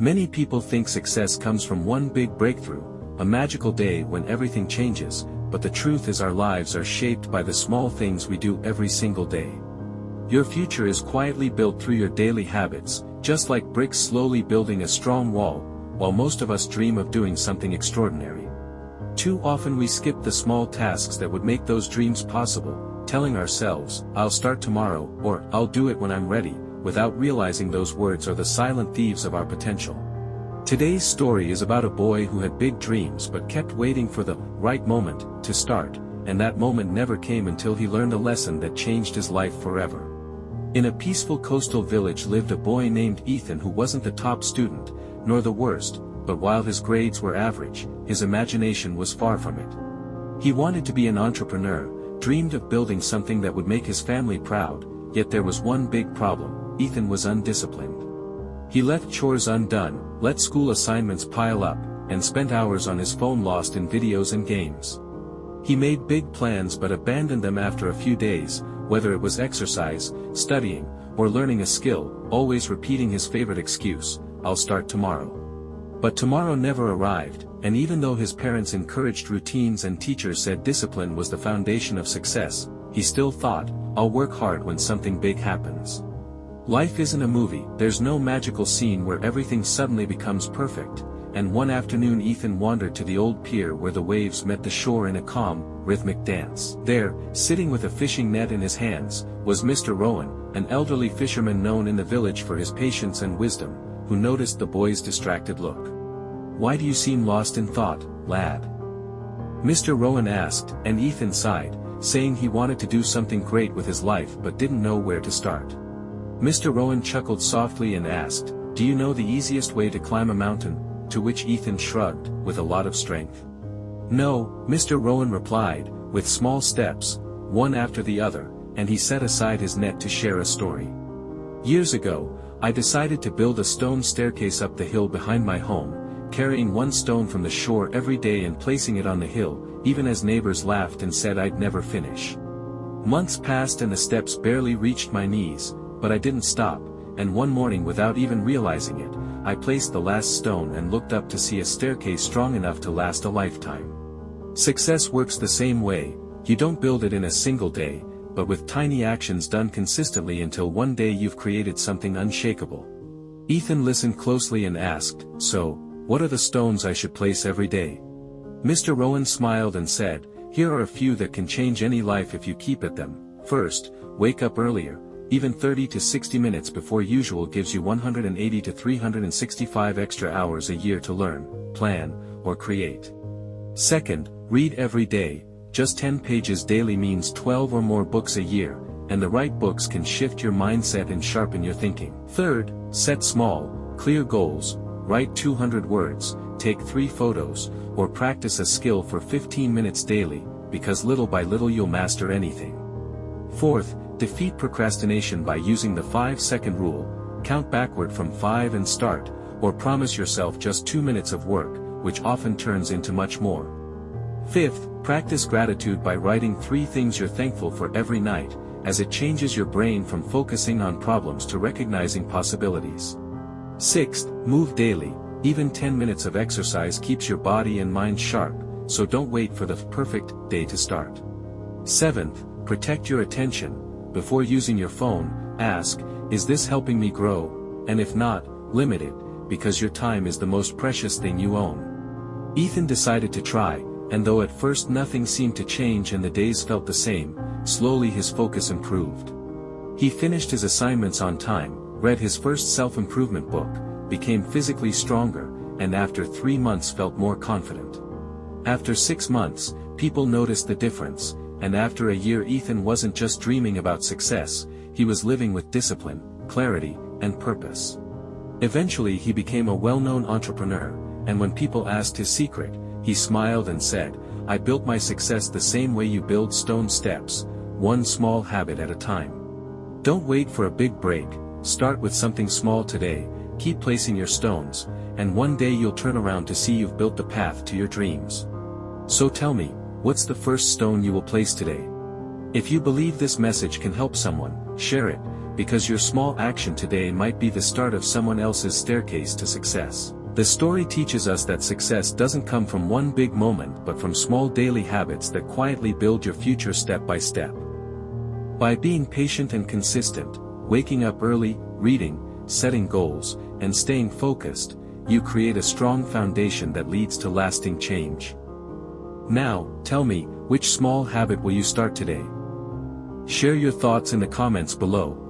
Many people think success comes from one big breakthrough, a magical day when everything changes, but the truth is our lives are shaped by the small things we do every single day. Your future is quietly built through your daily habits, just like bricks slowly building a strong wall, while most of us dream of doing something extraordinary. Too often we skip the small tasks that would make those dreams possible, telling ourselves, "I'll start tomorrow," or "I'll do it when I'm ready," without realizing those words are the silent thieves of our potential. Today's story is about a boy who had big dreams but kept waiting for the right moment to start, and that moment never came until he learned a lesson that changed his life forever. In a peaceful coastal village lived a boy named Ethan who wasn't the top student, nor the worst, but while his grades were average, his imagination was far from it. He wanted to be an entrepreneur, dreamed of building something that would make his family proud, yet there was one big problem: Ethan was undisciplined. He left chores undone, let school assignments pile up, and spent hours on his phone lost in videos and games. He made big plans but abandoned them after a few days, whether it was exercise, studying, or learning a skill, always repeating his favorite excuse, "I'll start tomorrow." But tomorrow never arrived, and even though his parents encouraged routines and teachers said discipline was the foundation of success, he still thought, "I'll work hard when something big happens." Life isn't a movie, there's no magical scene where everything suddenly becomes perfect, and one afternoon Ethan wandered to the old pier where the waves met the shore in a calm, rhythmic dance. There, sitting with a fishing net in his hands, was Mr. Rowan, an elderly fisherman known in the village for his patience and wisdom, who noticed the boy's distracted look. "Why do you seem lost in thought, lad?" Mr. Rowan asked, and Ethan sighed, saying he wanted to do something great with his life but didn't know where to start. Mr. Rowan chuckled softly and asked, "Do you know the easiest way to climb a mountain?" To which Ethan shrugged, with a lot of strength. "No," Mr. Rowan replied, "with small steps, one after the other," and he set aside his net to share a story. "Years ago, I decided to build a stone staircase up the hill behind my home, carrying one stone from the shore every day and placing it on the hill, even as neighbors laughed and said I'd never finish. Months passed and the steps barely reached my knees, but I didn't stop, and one morning without even realizing it, I placed the last stone and looked up to see a staircase strong enough to last a lifetime." Success works the same way. You don't build it in a single day, but with tiny actions done consistently until one day you've created something unshakable. Ethan listened closely and asked, "So, what are the stones I should place every day?" Mr. Rowan smiled and said, "Here are a few that can change any life if you keep at them. First, wake up earlier. Even 30 to 60 minutes before usual gives you 180 to 365 extra hours a year to learn, plan, or create. Second, read every day. Just 10 pages daily means 12 or more books a year, and the right books can shift your mindset and sharpen your thinking. Third, set small, clear goals. Write 200 words, take 3 photos, or practice a skill for 15 minutes daily, because little by little you'll master anything. Fourth, defeat procrastination by using the 5-second rule. Count backward from 5 and start, or promise yourself just 2 minutes of work, which often turns into much more. Fifth, practice gratitude by writing 3 things you're thankful for every night, as it changes your brain from focusing on problems to recognizing possibilities. Sixth, move daily. Even 10 minutes of exercise keeps your body and mind sharp, so don't wait for the perfect day to start. Seventh, protect your attention. Before using your phone, ask, "Is this helping me grow?" And if not, limit it, because your time is the most precious thing you own. Ethan decided to try, and though at first nothing seemed to change and the days felt the same, slowly his focus improved. He finished his assignments on time, read his first self-improvement book, became physically stronger, and after 3 months felt more confident. After 6 months, people noticed the difference, and after a year Ethan wasn't just dreaming about success, he was living with discipline, clarity, and purpose. Eventually he became a well-known entrepreneur, and when people asked his secret, he smiled and said, "I built my success the same way you build stone steps, one small habit at a time." Don't wait for a big break, start with something small today, keep placing your stones, and one day you'll turn around to see you've built the path to your dreams. So tell me, what's the first stone you will place today? If you believe this message can help someone, share it, because your small action today might be the start of someone else's staircase to success. The story teaches us that success doesn't come from one big moment but from small daily habits that quietly build your future step by step. By being patient and consistent, waking up early, reading, setting goals, and staying focused, you create a strong foundation that leads to lasting change. Now, tell me, which small habit will you start today? Share your thoughts in the comments below.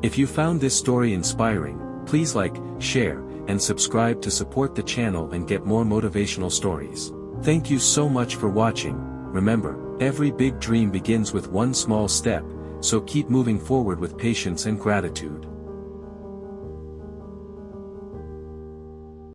If you found this story inspiring, please like, share, and subscribe to support the channel and get more motivational stories. Thank you so much for watching. Remember, every big dream begins with one small step, so keep moving forward with patience and gratitude.